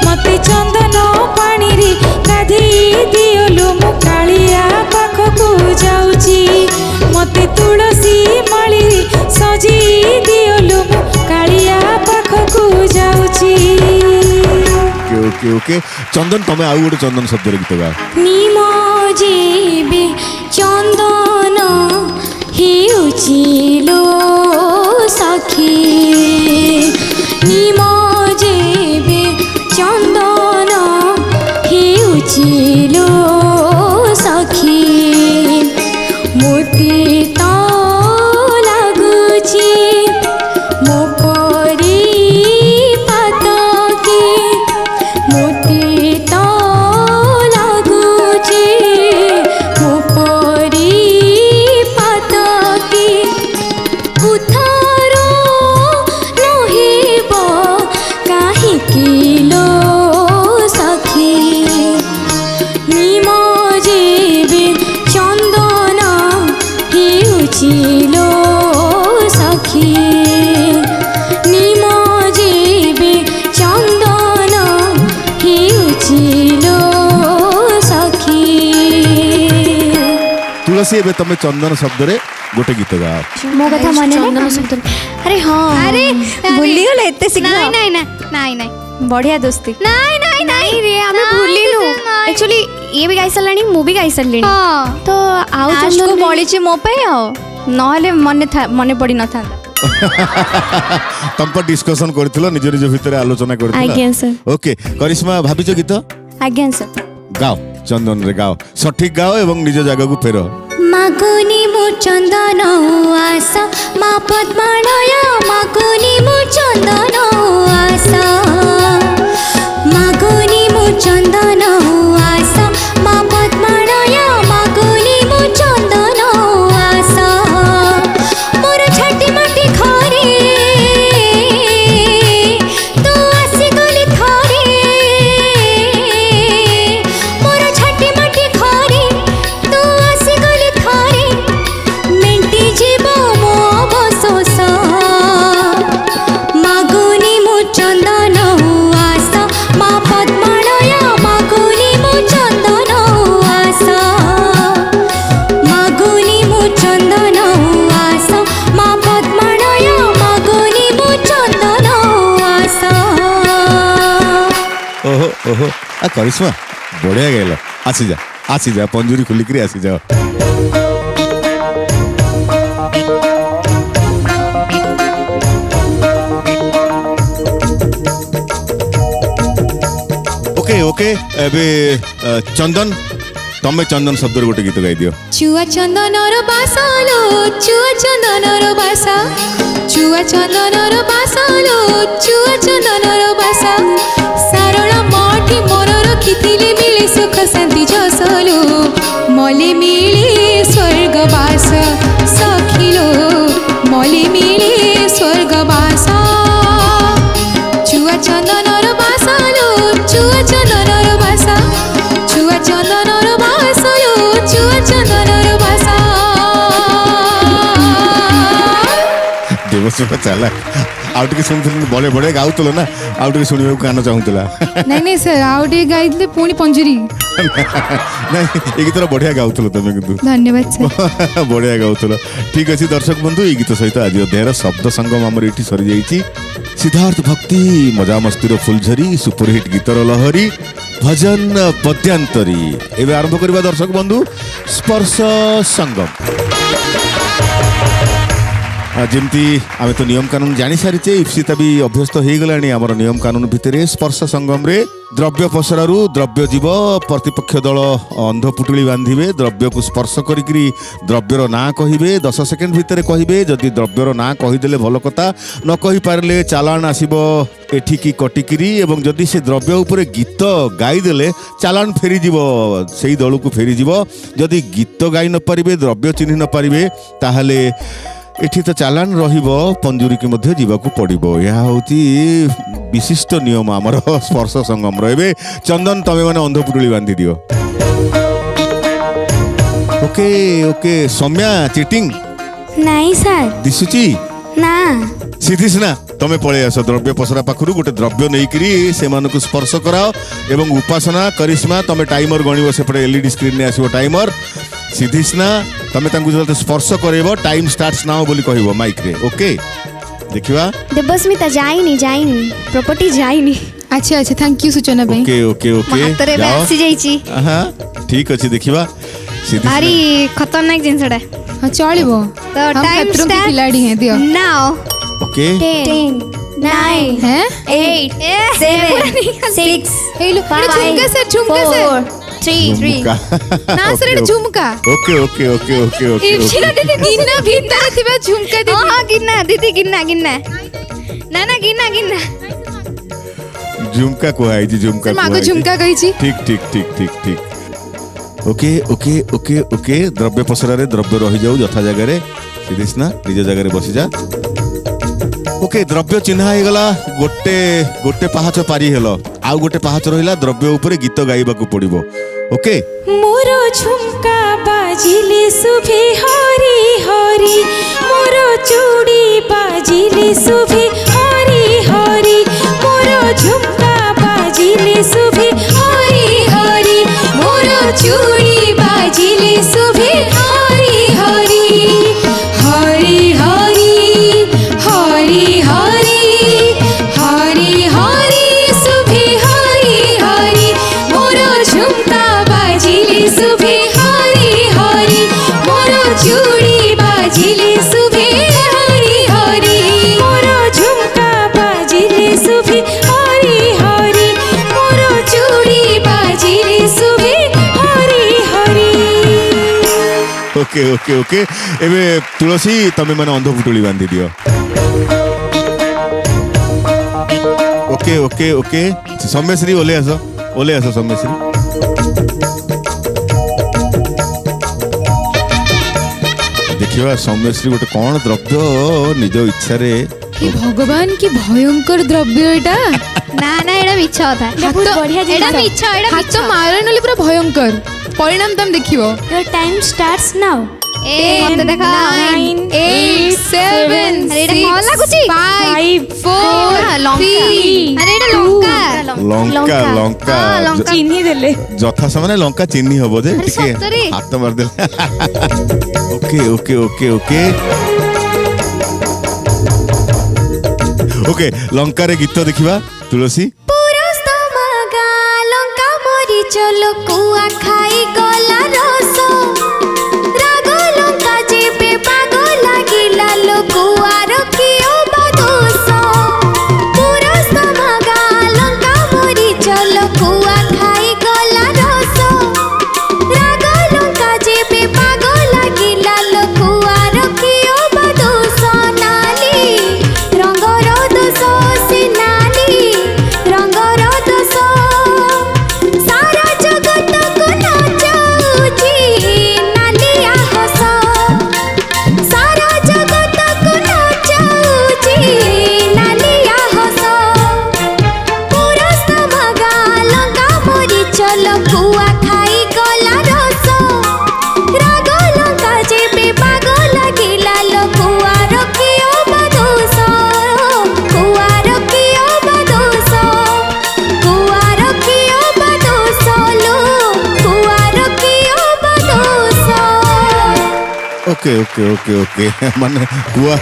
[SPEAKER 5] मते चंदन पानी रे गाधी दियलो मु कालिया पाखकु जाउची मते तुलसी माली रे सजी दियलो मु कालिया पाखकु जाउची।
[SPEAKER 1] ओके ओके ओके चंदन तमे आउ गोटे चंदन शब्द रे गीत गा।
[SPEAKER 3] निम जेबे चंदन हेउची लो सखी निम जेबे चंदन हेउचिलो सखी मोती तो लागुची मो परी पातकी मोती तो लागुची मो परी पातकी उथारो नहिब काहे किलो सखी निम जेबे चंदन हेउचिलो सखी निम जेबे चंदन हेउचिलो सखी
[SPEAKER 1] तुलसी एबे तमे चंदन शब्द रे गोटे गीत गाओ
[SPEAKER 3] मो कथा मने चंदन शब्द अरे हाँ
[SPEAKER 2] अरे
[SPEAKER 3] भूली गले एते शीघ्र
[SPEAKER 2] नाଇଁ ନାଇଁ ନାଇଁ ନାଇଁ
[SPEAKER 3] बढ़िया दोस्ती
[SPEAKER 2] ନାଇଁ ନାଇଁ
[SPEAKER 3] नहीं रे हमें भूलिनु एक्चुअली ये भी गाई सारलानी मु भी गाई सारलिनी
[SPEAKER 2] ହଁ
[SPEAKER 3] तो आउ चंदन को बळिचे मो पे आ नहले मने पड़ी न था
[SPEAKER 1] तम पर डिस्कशन करथिलो निज निज भितर आलोचना करथिलो
[SPEAKER 3] आज्ञा सर
[SPEAKER 1] ओके करिश्मा भाबिचो गीत
[SPEAKER 3] आज्ञा सर
[SPEAKER 1] गाओ चंदन रे गाओ सठिक गाओ एवं निज जगह को फेरो
[SPEAKER 3] मागुनी मु चंदन आस मा पद्मालय मागुनी मु चंदन आस मागुनी मु चंदन आस मा पद्मालय मागुनी मु चंदन आस मोर छाटी माटी खरे तू आसी गली थरे मोर छाटी माटी खरे तू आसी गली थरे मेंटी जीव मो बसोस मागुनी मु चंदन आस मा पद्मालय मागुनी मु चंदन आस मागुनी मु चंदन आस मा पद्मालय मागुनी मु चंदन आस
[SPEAKER 1] ओहो ओहो आ करिश्मा बढ़िया गेलो आसी जा पंजुरी खुली करी आसी जाओ ओके ओके एबे चंदन तमे चंदन शब्द रे गोटे गीत गाई दियो
[SPEAKER 4] चुआ चंदनर बासालो चुआ चंदनर बासा चुआ चंदनर बासालो चुआ चंदनर बासा सारला माटी मोर रखिथिले मिले सुख शांति जसलो मले मिले स्वर्गवास सखिलो मले मिले स्वर्गवास चुआ चंदनर बासालो चुआ चंदनर बासा चुआ चंदनर बासालो चुआ चंदनर बासा
[SPEAKER 1] देवस्व चला आउ टिके सुनथिल बड़े बड़े गाउतलो ना आउ टिके सुनिबा कान चाहुतला
[SPEAKER 4] नहीं नहीं सर आउ टे गाइले पुणी पंजुरी
[SPEAKER 1] नहीं ए गीत बढ़िया गाउतलो तमे किंतु
[SPEAKER 4] धन्यवाद सर
[SPEAKER 1] बढ़िया गाउतलो ठीक अछि दर्शक बंधु ए गीत सहित आज अध्यायर शब्द संगम हमर एठी सरी जाईची सिद्धार्थ भक्ति मजा मस्तीर फुलझरी सुपरहिट गीतर लहरी भजन पद्यांतरी एबे आरंभ करबा दर्शक बंधु स्पर्श संगम जमती आम तो नियम कानून जानी सारीचे इप्सिता भी अभ्यस्त हो गलानी आमर नियम कानून भितर स्पर्श संगम रे द्रव्य पसरारू द्रव्य जीव प्रतिपक्ष दल अंधपुटुली बांधिबे द्रव्य को स्पर्श करिकरी द्रव्यर ना कहिबे 10 सेकेंड भितर कहिबे जदि द्रव्यर ना कहिदेले भल कथा न कहि पारले चालान आसीबो एठिकी कटिकिरी एवं जदि से द्रव्य उपरे गीत गाई देले चालान फेरी जीवो सेही दल को फेरी जीवो जदि गीत गाई न पारिबे द्रव्य चिन्हि न पारिबे ताहले एठी तो चालान रहिबो पंजुरी के मध्य जीवाकू पड़िबो यह होती विशिष्ट नियम आमर स्पर्श संगम रहे चंदन तमे माने अंधपुटुली बांधी दियो ओके ओके सौम्या चीटिंग
[SPEAKER 3] नहीं सर
[SPEAKER 1] दिसुची
[SPEAKER 3] ना
[SPEAKER 1] सीधीस ना तमे पळे आस द्रव्य पसरा पाखरु गोटे द्रव्य नेइकरी से मानको स्पर्श कराओ एवं उपासना करिश्मा तमे टाइमर गणिबो सेपटे एलईडी स्क्रीन ने आसीबो टाइमर सीधीसना तमे तांकु जते स्पर्श करेबो टाइम स्टार्ट्स नाउ बोली कहइबो माइक रे ओके देखिबा
[SPEAKER 3] देवस्मिता जाइनी प्रॉपर्टी जाइनी
[SPEAKER 4] अच्छा अच्छा थैंक यू सूचना भाई
[SPEAKER 1] ओके ओके ओके
[SPEAKER 3] हातरे बे आसी जाईची
[SPEAKER 1] हां ठीक अछि देखिबा
[SPEAKER 3] भारी खतरनाक जिंसडा
[SPEAKER 4] हाँ चलिबो
[SPEAKER 3] तो टाइम
[SPEAKER 4] खतरों के
[SPEAKER 3] स्टार्ट
[SPEAKER 4] खिलाड़ी हैं दियो
[SPEAKER 3] नाउ
[SPEAKER 1] ओके
[SPEAKER 3] 10 9
[SPEAKER 4] हैं
[SPEAKER 3] 8 7 6
[SPEAKER 4] हेलो झुमका सर झुमका सर
[SPEAKER 3] 3
[SPEAKER 1] झुमका
[SPEAKER 4] ना सर एटा झुमका
[SPEAKER 1] okay okay okay okay okay
[SPEAKER 4] इच्छिला दीदी गिन्ना भितर थिबा झुमका दीदी
[SPEAKER 3] हां गिन्ना दीदी गिन्ना गिन्ना ना ना गिन्ना गिन्ना
[SPEAKER 1] झुमका कुहाई जी झुमका
[SPEAKER 4] मागो
[SPEAKER 1] कुहाई
[SPEAKER 4] झुमका कहिची
[SPEAKER 1] ठीक ठीक ठीक ठीक ठीक ओके ओके ओके ओके द्रव्य पसरारे द्रव्य रही जाऊ यथा जगह रे सिद्धेश ना निज जगह रे बसी जा ओके द्रव्य चिन्हा हे गला गोटे गोटे पाहाच पारी हेलो आउ गोटे पाहाच रहिला द्रव्य ऊपर गीत गाइबा को पड़िबो ओके
[SPEAKER 5] मोरो झुमका बाजिले सुभे हरी हरी मोरो चूड़ी बाजिले सुभे हरी हरी मोरो झुमका बाजिले सुभे
[SPEAKER 2] हरी हरी मोरो चूड़ी बाजिले सुभे हरी हरी हरी हरी हरी हरी हरी हरी सुभे हरी हरी मोरो झुमका बाजिले सुभे हरी हरी मोरो चूड़ी बाजिले सुभे हरी हरी
[SPEAKER 5] मोरो झुमका बाजिले सुभे हरी हरी मोरो
[SPEAKER 2] चूड़ी बाजिले सुभे
[SPEAKER 5] Hari Hari
[SPEAKER 1] okay okay okay एबे तुलसी तमे माने अंध फुटुली बांधी दियो ओके ओके ओके सौम्यश्री ओले आसो सौम्यश्री देखिवा सौम्यश्री गोटे कौन द्रव्य निज इच्छा रे
[SPEAKER 4] हे भगवान की भयंकर द्रव्य एटा
[SPEAKER 3] ना ना एटा मिछ था
[SPEAKER 4] बहुत बढ़िया
[SPEAKER 3] एटा मिछ एटा
[SPEAKER 4] हाथ मारे नले पूरा भयंकर परिणाम तुम देखियो
[SPEAKER 3] योर टाइम स्टार्ट्स नाउ मते देखा
[SPEAKER 4] 9 8 7
[SPEAKER 3] अरे एटा कौन लागुची
[SPEAKER 4] 5 4
[SPEAKER 3] लंका अरे एटा लंका
[SPEAKER 1] लंका लंका
[SPEAKER 3] लंका
[SPEAKER 5] चिन्ही देले
[SPEAKER 1] यथा समय लंका चिन्ही हबो जे
[SPEAKER 3] अरे
[SPEAKER 1] टिके
[SPEAKER 3] सତରେ?
[SPEAKER 1] हाथ मार दे okay okay okay okay okay Lanka रे गीत देखिबा तुलसी
[SPEAKER 3] पुरस्तमगा लंका मरी चलो कुआ खाई गला रस राग लंका जेबे पाग लागिला लो कुआ रखियो बदोस पुरस्तमगा लंका मरी चलो कुआ खाई गला रस राग लंका जेबे पाग लागिला लो कुआ रखियो बदोस नाली रंगर दोष से नाली रंगर दोष सारा जगत को नचाउची नालिया हस सारा जगत को नचाउची नालिया हस पुरस्तमगा लंका मरी चलो कुआ खाई गला रस राग लंका जेबे पाग लागिला लो कुआ रखियो बदोस कुआ रखियो बदोस कुआ रखियो बदोस लो कुआ रखियो बदोस
[SPEAKER 1] ओके ओके ओके ओके माने कुआ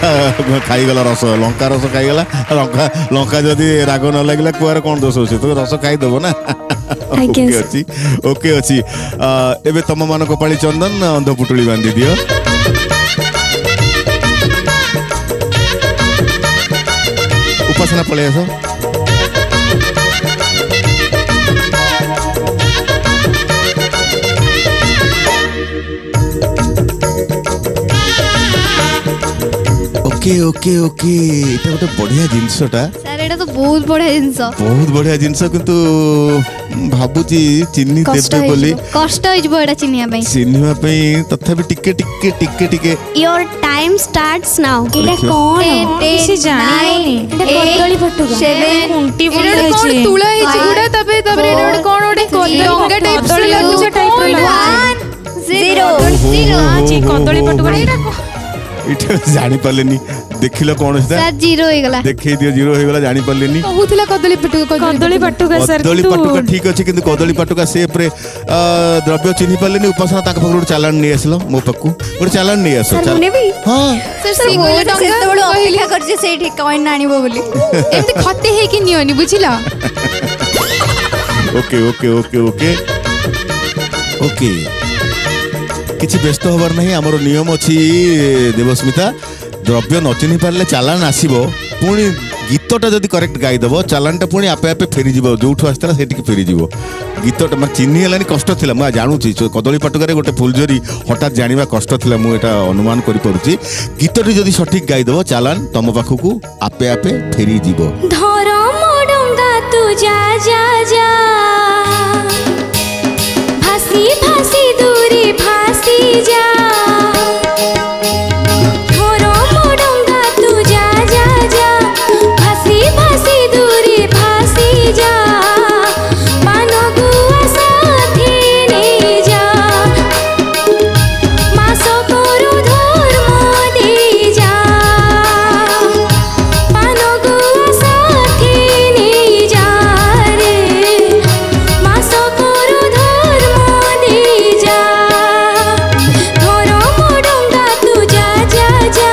[SPEAKER 1] खाई गला रस लंका रस खाई गला लंका लंका जदी राग न लागला कुआर कोन दोष होसी तो रस खाई देबो ना ओके अच्छी एबे तम मान पाली चंदन अंध पुटुली बांधी दियो उपासना पळे आसो ओके ओके ओके एटा गोटे बढ़िया जिनसटा
[SPEAKER 3] सर एटा तो बहुत बढ़िया जिंस
[SPEAKER 1] बहुत बढ़िया जिनस किंतु भाबुची चिन्नी
[SPEAKER 3] कष्ट
[SPEAKER 1] देबे बोली
[SPEAKER 3] कष्ट होइजबो एटा चिनिया पई
[SPEAKER 1] चिन्हिबा पई तथापि टिके टिके टिके टिके
[SPEAKER 3] योर टाइम स्टार्ट्स नाउ
[SPEAKER 5] एटा कोन किसी जानी
[SPEAKER 3] कदली पटुका 7
[SPEAKER 5] कुंटी
[SPEAKER 4] एटा कोन
[SPEAKER 5] बोलाइछि
[SPEAKER 4] तुला हेछि गुडा तबे तबे एटा गोटे कोन गोटे डंगा टाइप से लागुछ टाइप रे लागुछ
[SPEAKER 3] 0
[SPEAKER 5] हां जी कदली पटुका एटा
[SPEAKER 1] इटा जानि पालेनी देखिलो कोन सेटा
[SPEAKER 3] सर 0 हो गला
[SPEAKER 1] देखै दियो जीरो हो गला जानि पालेनी
[SPEAKER 4] कहूथिला कदली पटुका
[SPEAKER 5] कदली पटुका सर
[SPEAKER 1] कदली पटुका ठीक अछि किंतु कदली पटुका सेप रे द्रव्य चिन्हि पालेनी उपासना ताक पकड़ चालान नै आसलो मो पक्कू गोटे चालान नै आसो
[SPEAKER 3] मुने भी
[SPEAKER 1] हां
[SPEAKER 4] सर सिंगल डंगा
[SPEAKER 3] सेतबेलो अपेक्षा करजे सेठी कॉइन आनिबो बोली
[SPEAKER 4] एमती खते हे कि नियनी बुझिला
[SPEAKER 1] okay okay okay okay okay किछि व्यस्त होबार नहीं हमर नियम अछि देवस्मिता ଦ୍ରବ୍ୟ ନ ଚିହ୍ନି ପାରିଲେ ଚାଲାଣ ଆସିବ, ପୁଣି ଗୀତଟା ଯଦି କରେକ୍ଟ ଗାଇଦେବ ଚାଲାଣଟା ପୁଣି ଆପେ ଆପେ ଫେରିଯିବ, ଯୋଉଠୁ ଆସିଥିଲା ସେଠିକି ଫେରିଯିବ। ଗୀତଟା ମାନେ ଚିହ୍ନି ହେଲାନି, କଷ୍ଟ ଥିଲା, ମୁଁ ଜାଣୁଛି କଦଳୀ ପାଟୁକାରେ ଗୋଟେ ଫୁଲଝରି ହଠାତ୍ ଜାଣିବା କଷ୍ଟ ଥିଲା, ମୁଁ ଏଟା ଅନୁମାନ କରିପାରୁଛି। ଗୀତଟି ଯଦି ସଠିକ ଗାଇଦେବ ଚାଲାଣ ତମ ପାଖକୁ ଆପେ ଆପେ ଫେରିଯିବ।
[SPEAKER 3] ଧର ମୋ ଡଙ୍ଗା ତୁ ଯା ଯା ଯା, ଭାସି ଭାସି ଦୂରେ ଭାସି ଯା। ଧର ମୋ ଡଙ୍ଗା ତୁ ଯା ଯା ଯା, ଭାସି ଭାସି ଦୂରେ ଭାସି ଯା। ପାନ ଗୁଆ ସାଥେ ନେଇ ଯା, ମାସକର ଧର୍ମ ଦେଇ ଯା। ପାନ ଗୁଆ ସାଥେ ନେଇ ଯା রে, মাসকর ধর্ম দেই যা। ধর মো ডঙ্গা তু যা যা যা,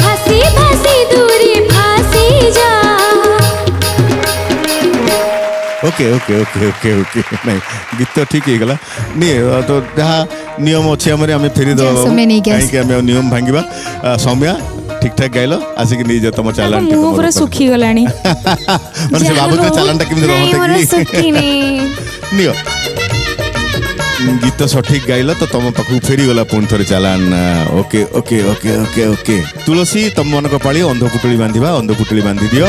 [SPEAKER 3] ভাসি ভাসি দূরে ভাসি যা।
[SPEAKER 1] Okay okay okay okay okay नहीं गीत ठीक है गला नहीं तो जहाँ नियम अच्छे आम फेरी
[SPEAKER 4] जा, समय नहीं गया।
[SPEAKER 1] कहीं आम नियम भांगा सौम्या ठीक ठाक गाइल आसिक नहीं जा तुम चालान
[SPEAKER 5] मुंह पूरा सुखी गलानी
[SPEAKER 1] ମାନେ ସେ ଭାବୁଥିବେ ଚାଲାଣଟା କେମିତି ରହନ୍ତା କି ନିଅ ଗୀତ ସଠିକ ଗାଇଲ ତ ତମ ପାଖକୁ ଫେରିଗଲା ପୁଣି ଥରେ ଚାଲାଣ। Okay okay okay okay okay ତୁଳସୀ ତମମାନଙ୍କ ପାଳି ଅନ୍ଧ ପୁଟୁଳି ବାନ୍ଧିବା, ଅନ୍ଧ ପୁଟୁଳି ବାନ୍ଧି ଦିଅ।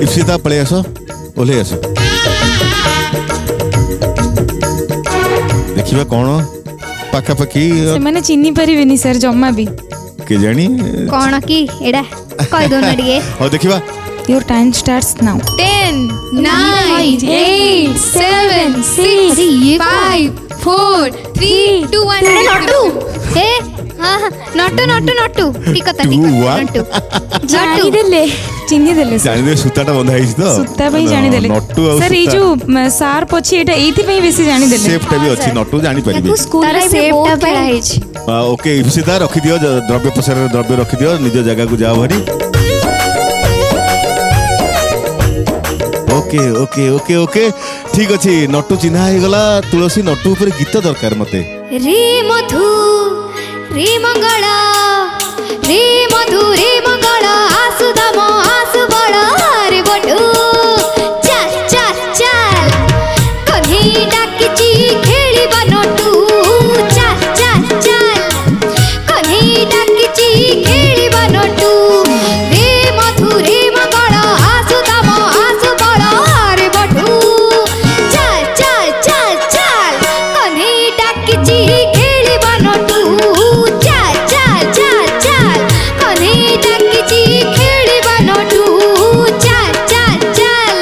[SPEAKER 1] ଇପ୍ସିତା ପଳେଇ ଆସ, ଓହ୍ଲେଇ ଆସ, ଦେଖିବା କ'ଣ ପାଖାପାଖି
[SPEAKER 5] ସେମାନେ ଚିହ୍ନି ପାରିବେନି ସାର୍ ଜମା ବି।
[SPEAKER 1] କେଜାଣି
[SPEAKER 3] କଣ କି ଏଡା କହି ଦଉନ ଟିକେ।
[SPEAKER 1] ହଉ ଦେଖିବା।
[SPEAKER 5] Your time starts now.
[SPEAKER 4] 10 9 8 7 6 5 4 3 2 1
[SPEAKER 3] ନଟୁ ଏ ହଁ ହଁ ନଟୁ ନଟୁ ନଟୁ ଠିକ କଥା ଠିକ
[SPEAKER 1] 2,
[SPEAKER 3] କଥା
[SPEAKER 1] 1
[SPEAKER 3] ନଟୁ
[SPEAKER 5] ଜାଣିଦେଲେ ଚିହ୍ନିଦେଲେ ସାର୍,
[SPEAKER 1] ଜାଣିଦେ ସୂତାଟା ବନ୍ଧା ହେଇଛି ତ
[SPEAKER 5] ସୂତା ପାଇଁ ଜାଣିଦେଲେ
[SPEAKER 1] ନଟୁ ଆଉ
[SPEAKER 5] ସାର୍। ଏଇ ଯୋଉ ସାର୍ ପଛେ ଏଇଟା ଏଇଥିପାଇଁ ବେଶୀ ଜାଣିଦେଲେ।
[SPEAKER 1] ସେଫ୍ଟା ବି ଅଛି, ନଟୁ ଜାଣିପାରିବେ।
[SPEAKER 3] ତାକୁ ସ୍କୁଲ
[SPEAKER 4] ତାର
[SPEAKER 3] ଲାଇଫରେ
[SPEAKER 4] shape
[SPEAKER 3] ବହୁତ
[SPEAKER 4] ଟା
[SPEAKER 3] ଖେଳା
[SPEAKER 4] ପାଇଁ-
[SPEAKER 3] ହେଇଛି।
[SPEAKER 1] ଓକେ ଇପ୍ସିତା ରଖିଦିଅ, ଦ୍ରବ୍ୟ ପ୍ରସାରରେ ଦ୍ରବ୍ୟ ରଖିଦିଅ, ନିଜ ଜାଗାକୁ ଯାଅ ଭାରି। ଓକେ ଓକେ ଓକେ ଓକେ ଠିକ ଅଛି, ନଟୁ ଚିହ୍ନା ହେଇଗଲା। ତୁଳସୀ ନଟୁ ଉପରେ ଗୀତ ଦରକାର ମତେ।
[SPEAKER 3] রে মধু রে মঙ্গল, রে মধু রে মঙ্গল, আসু দাম আসু বড় রে বটু। চাল চাল চাল কন্হেই ডাকিছি খেলিবা নটু। চাল চাল চাল কন্হেই ডাকিছি খেলিবা নটু। রে মধু রে মঙ্গল, আসু দাম আসু বড় রে বটু। চাল চাল চাল চাল কন্হেই ডাকিছি খেলিবা নটু। চাল চাল চাল চাল কন্হেই ডাকিছি খেলিবা নটু। চাল চাল চাল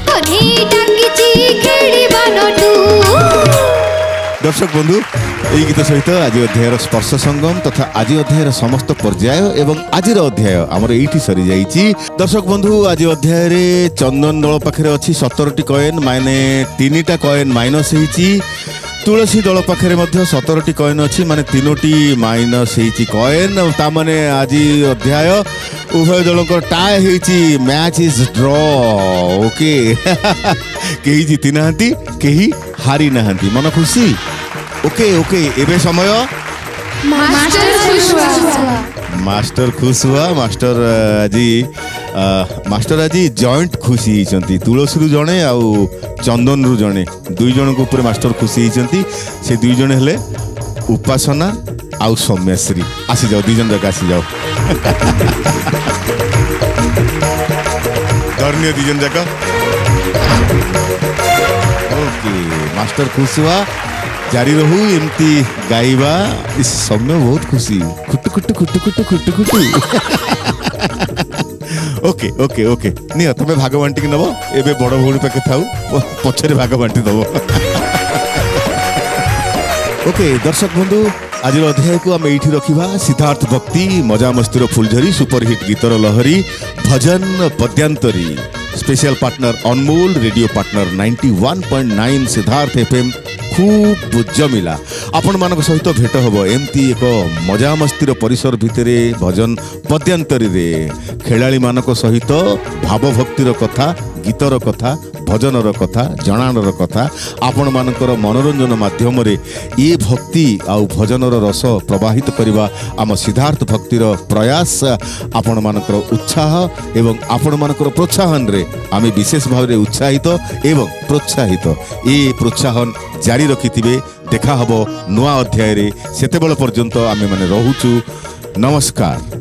[SPEAKER 3] কন্হেই ডাকিছি খেলিবা নটু।
[SPEAKER 1] দর্শক বন্ধু এই গীত সহিত আজ অধ্যায়ের স্পর্শ সঙ্গম তথা আজ অধ্যায়ের সমস্ত পর্যায় এবং আজির অধ্যায় আমার এইটি সরি যাইছি। দর্শক বন্ধু আজ অধ্যায়ে চন্দন দল পাখে অছি 17টি কয়েন, মানে 3টা কয়েন মাইনস হয়েছি। তুলসী দল পাখে 17টি কয়েন অছি, মানে 3টি মাইনস হয়েছি কয়েন। তা মানে আজ অধ্যায় উভয় দলଙ୍କର টাই হয়েছি, ম্যাচ ইজ ড্র। ওকে কেহি জিতি নাহান্তি, কেহি হারি নাহান্তি, মন খুশি। ওকে ওকে এবে সময়
[SPEAKER 4] ମାଷ୍ଟର ଖୁଶ ହୁଆ।
[SPEAKER 1] মাস্টর খুশ হুয়া। মাস্টর আজি জয়েন্ট খুশি হয়েছেন, তুলসীরু জনে আউ চন্দনরু জনে, দুই জনক উপরে মাস্টর খুশি হয়েছেন। সে দুই জন হলে উপাসনা আউ সৌম্যাশ্রী। আসি যাও, দুই জন যাক আসি যাও, ধর্মীয় দুই জন যাক। ओके मास्टर खुश हुआ, जारी रहू एमती गाइबा। इस सौम्य बहुत खुशी, खुट्टु खुट्टु खुट्टु खुट्टु खुट्टु खुट्टु। ओके ओके ओके नियो तमे भाग बांटी नब, एबे बड़ भौणी पाखे थाउ, पछरे भाग बांटी दब। ओके दर्शक बंधु आज अध्याय को आम ये रखा। सिद्धार्थ भक्ति, मजा मस्तीर फुलझरी, सुपरहिट गीतर लहरी, भजन पद्यांतरी, स्पेशल पार्टनर अनमोल, रेडियो पार्टनर 91.9 सिद्धार्थ एफएम। खूब जमिला आपण मान सहित भेट हम एमती एक मजा मस्तीर परिसर भितर भजन पद्यांतरी रे खेलाड़ी मान सहित भावभक्तिर कथा, गीतर कथा, ଭଜନର କଥା ଜଣାଣର କଥା ଆପଣମାନଙ୍କର ମନୋରଞ୍ଜନ ମାଧ୍ୟମରେ ଏ ଭକ୍ତି ଆଉ ଭଜନର ରସ ପ୍ରବାହିତ କରିବା ଆମ ସିଦ୍ଧାର୍ଥ ଭକ୍ତିର ପ୍ରୟାସ ଆପଣମାନଙ୍କର ଉତ୍ସାହ ଏବଂ ଆପଣମାନଙ୍କର ପ୍ରୋତ୍ସାହନରେ ଆମେ ବିଶେଷ ଭାବରେ ଉତ୍ସାହିତ ଏବଂ ପ୍ରୋତ୍ସାହିତ ଏ ପ୍ରୋତ୍ସାହନ ଜାରି ରଖିଥିବେ ଦେଖା ହେବ ନୂଆ ଅଧ୍ୟାୟରେ ସେତେବେଳେ ପର୍ଯ୍ୟନ୍ତ ଆମେମାନେ ରହୁଛୁ ନମସ୍କାର।